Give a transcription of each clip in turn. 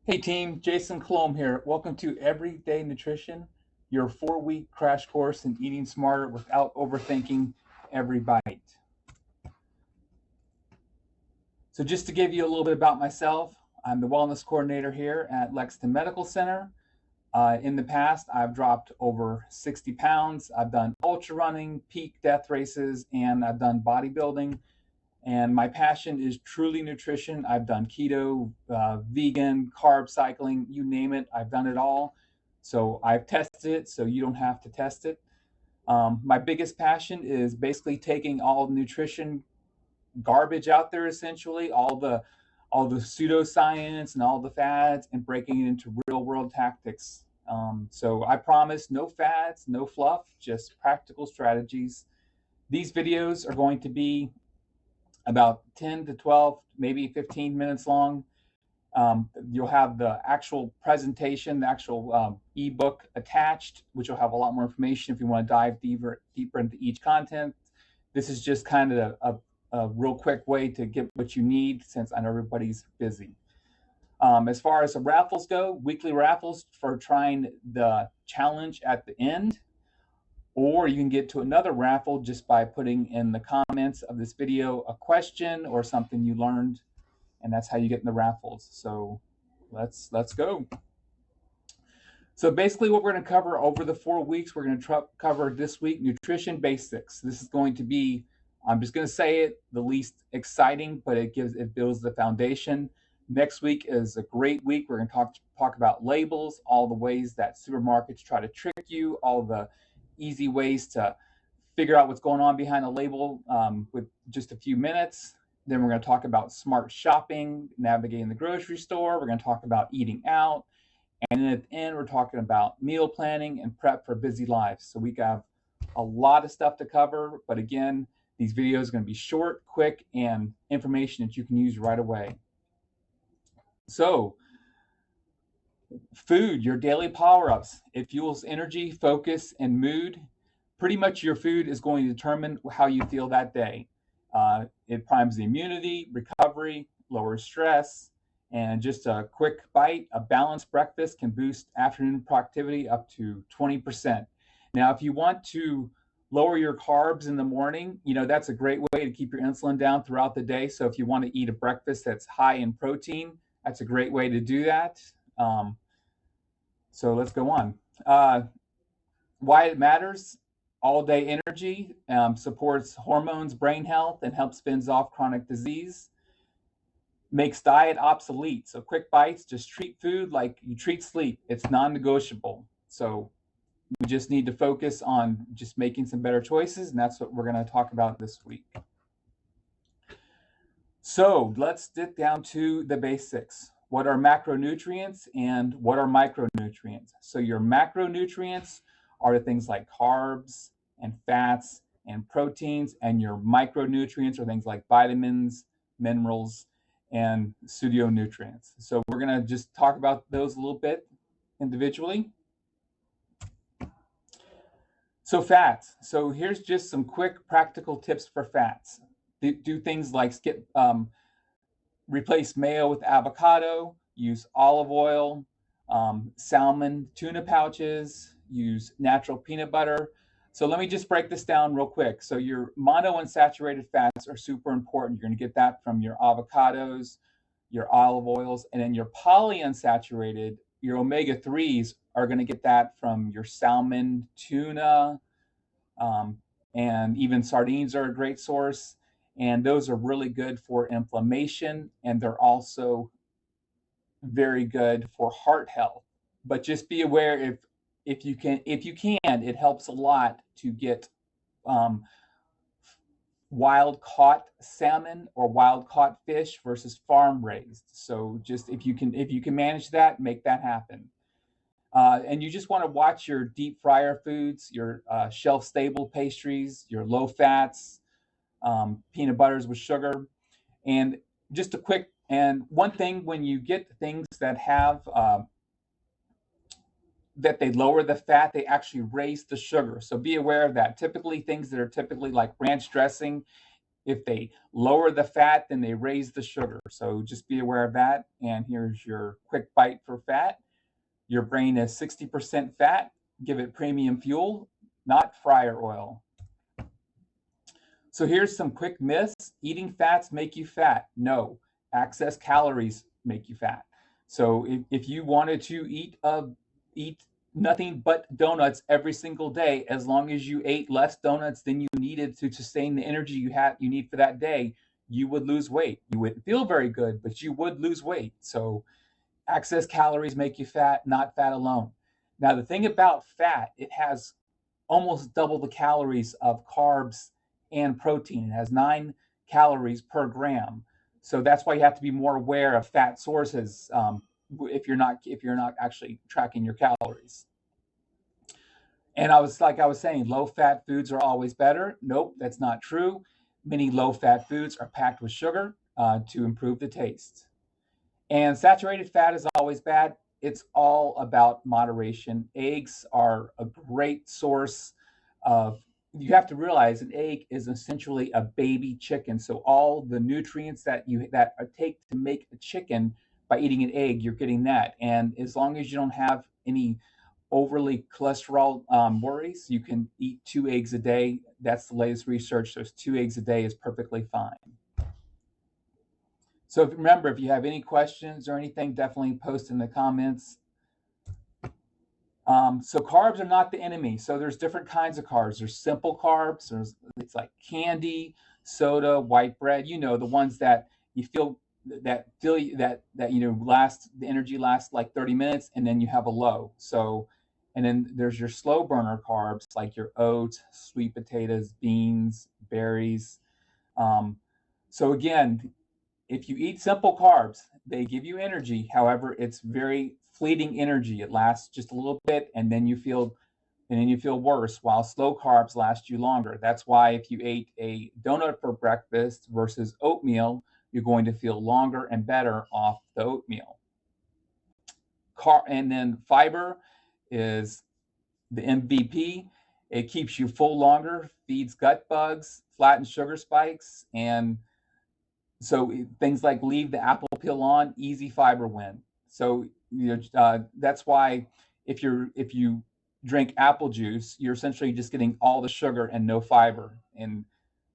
Hey team, Jason Colomb here. Welcome to Everyday Nutrition, your 4-week crash course in eating smarter without overthinking every bite. So just to give you a little bit about myself, I'm the wellness coordinator here at Lexington Medical Center. In the past, I've dropped over 60 pounds. I've done ultra running, peak death races, and I've done bodybuilding. And my passion is truly nutrition. I've done keto, vegan, carb cycling, you name it. I've done it all. So I've tested it, so you don't have to test it. My biggest passion is basically taking all nutrition garbage out there, essentially, all the pseudoscience and all the fads, and breaking it into real world tactics. So I promise no fads, no fluff, just practical strategies. These videos are going to be about 10 to 12, maybe 15 minutes long. You'll have the actual presentation, the actual ebook attached, which will have a lot more information if you want to dive deeper into each content. This is just kind of a real quick way to get what you need, since I know everybody's busy. As far as the raffles go, weekly raffles for trying the challenge at the end, or you can get to another raffle just by putting in the comments of this video a question or something you learned, and that's how you get in the raffles. So let's go. So basically what we're going to cover over the 4 weeks, we're going to cover this week nutrition basics. This is going to be, I'm just going to say it, the least exciting, but it builds the foundation. Next week is a great week. We're going to talk about labels, all the ways that supermarkets try to trick you, all the easy ways to figure out what's going on behind a label with just a few minutes. Then we're going to talk about smart shopping, navigating the grocery store. We're going to talk about eating out. And then at the end, we're talking about meal planning and prep for busy lives. So we have a lot of stuff to cover. But again, these videos are going to be short, quick, and information that you can use right away. So food, your daily power-ups. It fuels energy, focus, and mood. Pretty much your food is going to determine how you feel that day. It primes the immunity, recovery, lowers stress, and just a quick bite, a balanced breakfast can boost afternoon productivity up to 20%. Now, if you want to lower your carbs in the morning, that's a great way to keep your insulin down throughout the day. So if you want to eat a breakfast that's high in protein, that's a great way to do that. So let's go on. Why it matters: all day energy, supports hormones, brain health, and helps fends off chronic disease. Makes diet obsolete. So quick bites, just treat food like you treat sleep. It's non-negotiable. So we just need to focus on just making some better choices, and that's what we're going to talk about this week. So let's get down to the basics. What are macronutrients and what are micronutrients? So your macronutrients are things like carbs and fats and proteins, and your micronutrients are things like vitamins, minerals, and pseudonutrients. So we're going to just talk about those a little bit individually. So fats. So here's just some quick practical tips for fats. Do things like replace mayo with avocado, use olive oil, salmon, tuna pouches, use natural peanut butter. So let me just break this down real quick. So your monounsaturated fats are super important. You're going to get that from your avocados, your olive oils, and then your polyunsaturated, your omega-3s, are going to get that from your salmon, tuna, and even sardines are a great source. And those are really good for inflammation, and they're also very good for heart health. But just be aware, if you can, it helps a lot to get wild caught salmon or wild caught fish versus farm raised. So just if you can manage that, make that happen. And you just want to watch your deep fryer foods, your shelf stable pastries, your low fats, peanut butters with sugar. And just a quick, and one thing, when you get things that have that they lower the fat, they actually raise the sugar. So be aware of that. Typically, things that are typically like ranch dressing, If they lower the fat, then they raise the sugar. So just be aware of that. And here's your quick bite for fat. Your brain is 60% fat. Give it premium fuel, not fryer oil. So here's some quick myths. Eating fats make you fat. No. Excess calories make you fat. So if you wanted to eat nothing but donuts every single day, as long as you ate less donuts than you needed to sustain the energy you need for that day, you would lose weight. You wouldn't feel very good, but you would lose weight. So excess calories make you fat, not fat alone. Now the thing about fat, it has almost double the calories of carbs and protein. It has 9 calories per gram. So that's why you have to be more aware of fat sources if you're not actually tracking your calories. And I was saying, low fat foods are always better. Nope, that's not true. Many low fat foods are packed with sugar to improve the taste. And saturated fat is always bad. It's all about moderation. Eggs are a great source of, you have to realize an egg is essentially a baby chicken. So all the nutrients that take to make a chicken by eating an egg, you're getting that. And as long as you don't have any overly cholesterol worries, you can eat 2 eggs a day. That's the latest research. So 2 eggs a day is perfectly fine. So remember, if you have any questions or anything, definitely post in the comments. So carbs are not the enemy. So there's different kinds of carbs. There's simple carbs. It's like candy, soda, white bread. You know, the ones that you feel last, the energy lasts like 30 minutes, and then you have a low. So, and then there's your slow burner carbs like your oats, sweet potatoes, beans, berries. So again, if you eat simple carbs, they give you energy. However, it's very fleeting energy. It lasts just a little bit, and then you feel worse, while slow carbs last you longer. That's why if you ate a donut for breakfast versus oatmeal, you're going to feel longer and better off the oatmeal. And then fiber is the MVP. It keeps you full longer, feeds gut bugs, flattens sugar spikes, and so things like leave the apple peel on, easy fiber win. So that's why if you drink apple juice, you're essentially just getting all the sugar and no fiber. And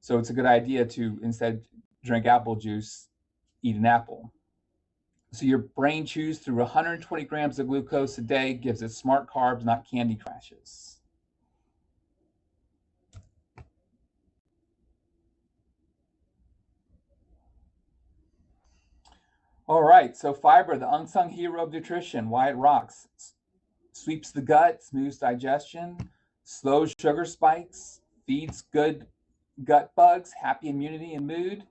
so it's a good idea to instead drink apple juice, eat an apple. So your brain chews through 120 grams of glucose a day, gives it smart carbs, not candy crashes. All right, so fiber, the unsung hero of nutrition, why it rocks. Sweeps the gut, smooths digestion, slows sugar spikes, feeds good gut bugs, happy immunity and mood.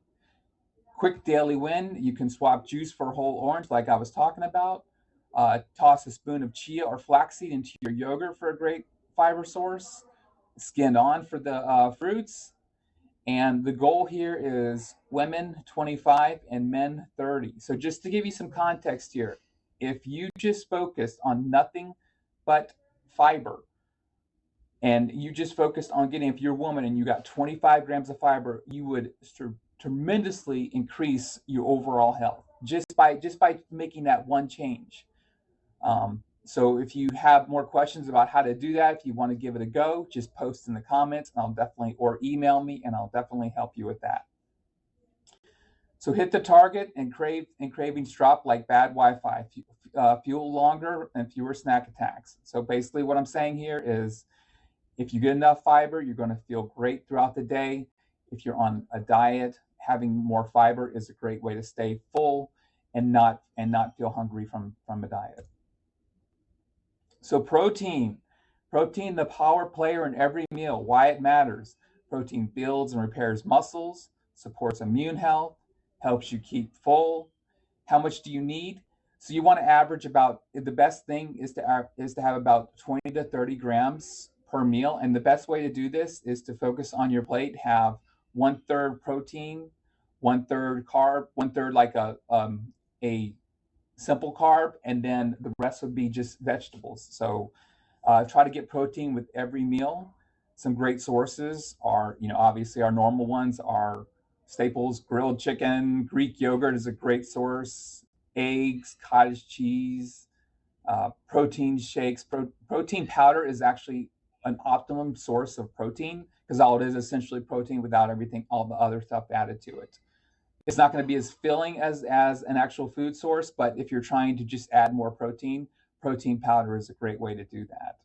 Quick daily win. You can swap juice for whole orange, like I was talking about. Toss a spoon of chia or flaxseed into your yogurt for a great fiber source. Skinned on for the fruits. And the goal here is women 25 and men 30. So just to give you some context here, if you just focused on nothing but fiber, and you just focused on getting, if you're a woman and you got 25 grams of fiber, you would tremendously increase your overall health just by making that one change. So if you have more questions about how to do that, if you want to give it a go, just post in the comments, and I'll definitely, or email me, and I'll definitely help you with that. So hit the target, and cravings drop like bad Wi-Fi. Fuel longer and fewer snack attacks. So basically, what I'm saying here is, if you get enough fiber, you're going to feel great throughout the day. If you're on a diet, having more fiber is a great way to stay full and not feel hungry from a diet. So protein, the power player in every meal, why it matters. Protein builds and repairs muscles, supports immune health, helps you keep full. How much do you need? So you want to average about, the best thing is to have about 20 to 30 grams per meal. And the best way to do this is to focus on your plate, have 1/3 protein, 1/3 carb, 1/3 like a simple carb, and then the rest would be just vegetables. So try to get protein with every meal. Some great sources are, obviously our normal ones are Staples, grilled chicken, Greek yogurt is a great source, eggs, cottage cheese, protein shakes. Protein powder is actually an optimum source of protein because all it is essentially protein without everything, all the other stuff added to it. It's not going to be as filling as an actual food source, but if you're trying to just add more protein, protein powder is a great way to do that.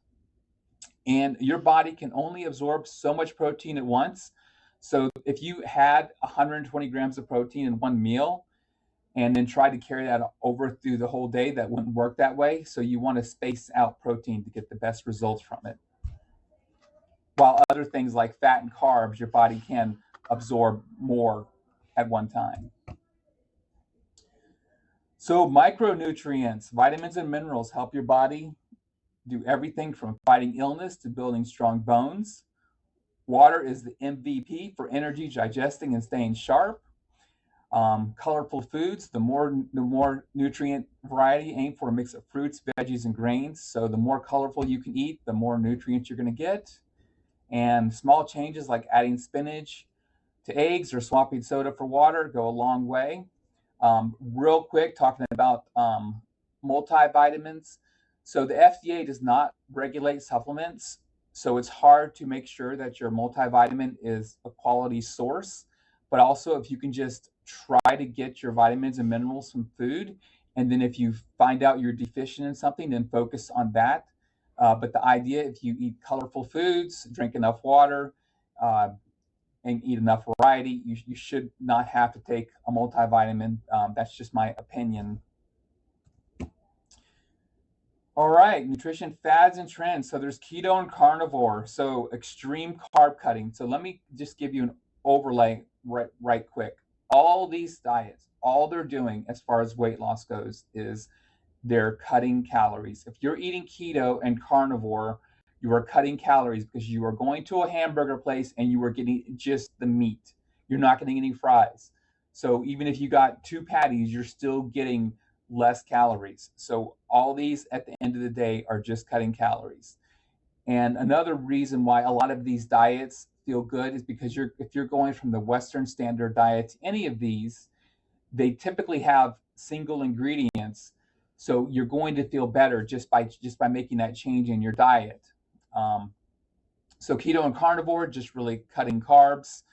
And your body can only absorb so much protein at once. So if you had 120 grams of protein in one meal and then try to carry that over through the whole day, that wouldn't work that way. So you want to space out protein to get the best results from it. While other things like fat and carbs, your body can absorb more at one time. So micronutrients, vitamins and minerals help your body do everything from fighting illness to building strong bones. Water is the MVP for energy, digesting, and staying sharp. Colorful foods, the more nutrient variety. Aim for a mix of fruits, veggies, and grains. So the more colorful you can eat, the more nutrients you're going to get. And small changes like adding spinach to eggs or swapping soda for water go a long way. Real quick, talking about multivitamins. So the FDA does not regulate supplements, so it's hard to make sure that your multivitamin is a quality source. But also, if you can just try to get your vitamins and minerals from food, and then if you find out you're deficient in something, then focus on that. But the idea, if you eat colorful foods, drink enough water, uh, and eat enough variety, you should not have to take a multivitamin. That's just my opinion. All right, nutrition fads and trends. So there's keto and carnivore. So extreme carb cutting. So let me just give you an overlay right quick. All these diets, all they're doing as far as weight loss goes is they're cutting calories. If you're eating keto and carnivore, you are cutting calories because you are going to a hamburger place and you are getting just the meat. You're not getting any fries. So even if you got two patties, you're still getting less calories. So all these at the end of the day are just cutting calories. And another reason why a lot of these diets feel good is because if you're going from the Western standard diet to any of these, they typically have single ingredients, so you're going to feel better just by making that change in your diet. Um, so keto and carnivore, just really cutting carbs.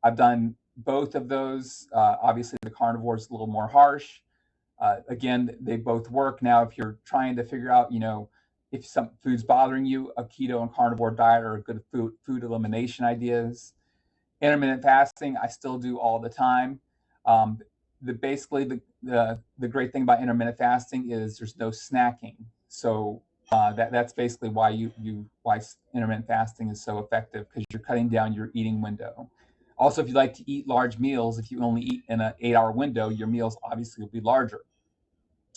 I've done both of those. Obviously, the carnivore is a little more harsh. Again, they both work. Now, if you're trying to figure out, if some food's bothering you, a keto and carnivore diet are good food elimination ideas. Intermittent fasting, I still do all the time. Um, basically the great thing about intermittent fasting is there's no snacking. So that's basically why intermittent fasting is so effective, because you're cutting down your eating window. Also, if you like to eat large meals, if you only eat in an 8-hour window, your meals obviously will be larger.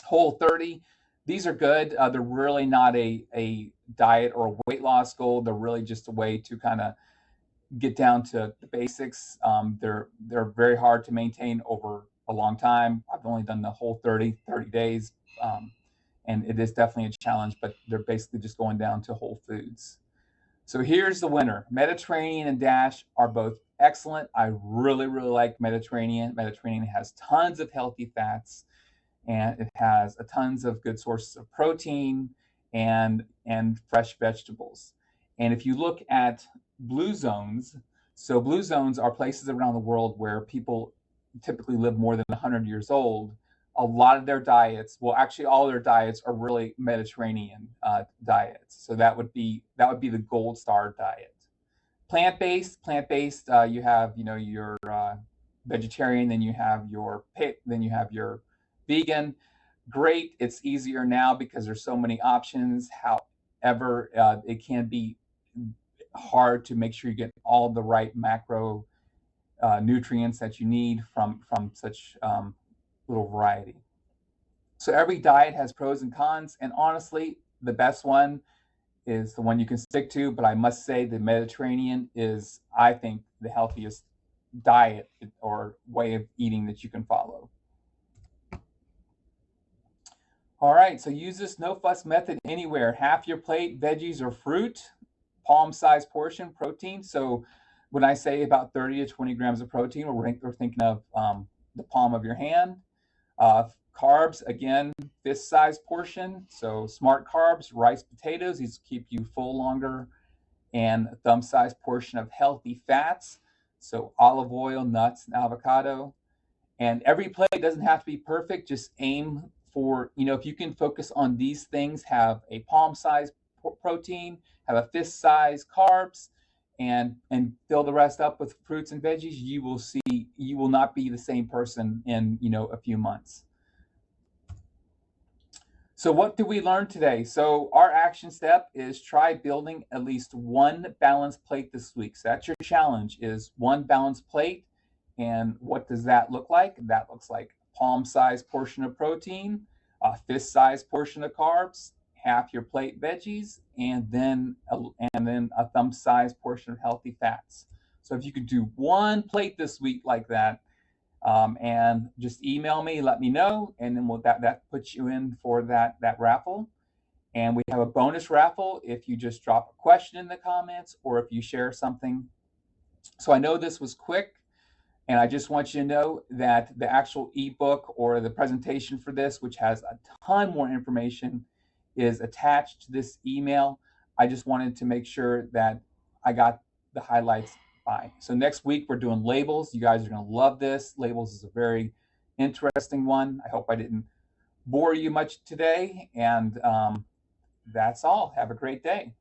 Whole 30, these are good. They're really not a diet or a weight loss goal. They're really just a way to kind of get down to the basics. They're very hard to maintain over a long time. I've only done the whole 30 days, and it is definitely a challenge, but they're basically just going down to whole foods. So here's the winner. Mediterranean and Dash are both excellent. I really, really like Mediterranean. Mediterranean has tons of healthy fats, and it has a tons of good sources of protein and fresh vegetables. And if you look at blue zones, so blue zones are places around the world where people typically live more than 100 years old. A lot of their diets, well, actually, all their diets are really Mediterranean diets. So that would be the gold star diet. Plant based. You have your vegetarian, then you have your pit, then you have your vegan. Great. It's easier now because there's so many options. However, it can be hard to make sure you get all the right macro nutrients that you need from such little variety. So every diet has pros and cons, and honestly, the best one is the one you can stick to. But I must say, the Mediterranean is, I think, the healthiest diet or way of eating that you can follow. All right, so use this no fuss method anywhere. Half your plate, veggies or fruit, palm sized portion, protein. So When I say about 30 to 20 grams of protein, we're thinking of the palm of your hand. Carbs, again, fist size portion. So smart carbs, rice, potatoes, these keep you full longer. And a thumb size portion of healthy fats. So olive oil, nuts, and avocado. And every plate doesn't have to be perfect. Just aim for, if you can focus on these things, have a palm size protein, have a fist size carbs, and fill the rest up with fruits and veggies, you will not be the same person in, a few months. So what did we learn today? So our action step is try building at least one balanced plate this week. So that's your challenge, is one balanced plate. And what does that look like? That looks like palm size portion of protein, a fist size portion of carbs, half your plate veggies, and then a thumb size portion of healthy fats. So if you could do one plate this week like that, and just email me, let me know, and then that puts you in for that raffle. And we have a bonus raffle if you just drop a question in the comments or if you share something. So I know this was quick, and I just want you to know that the actual ebook or the presentation for this, which has a ton more information, is attached to this email. I just wanted to make sure that I got the highlights by. So next week we're doing labels. You guys are going to love this. Labels is a very interesting one. I hope I didn't bore you much today. And that's all. Have a great day.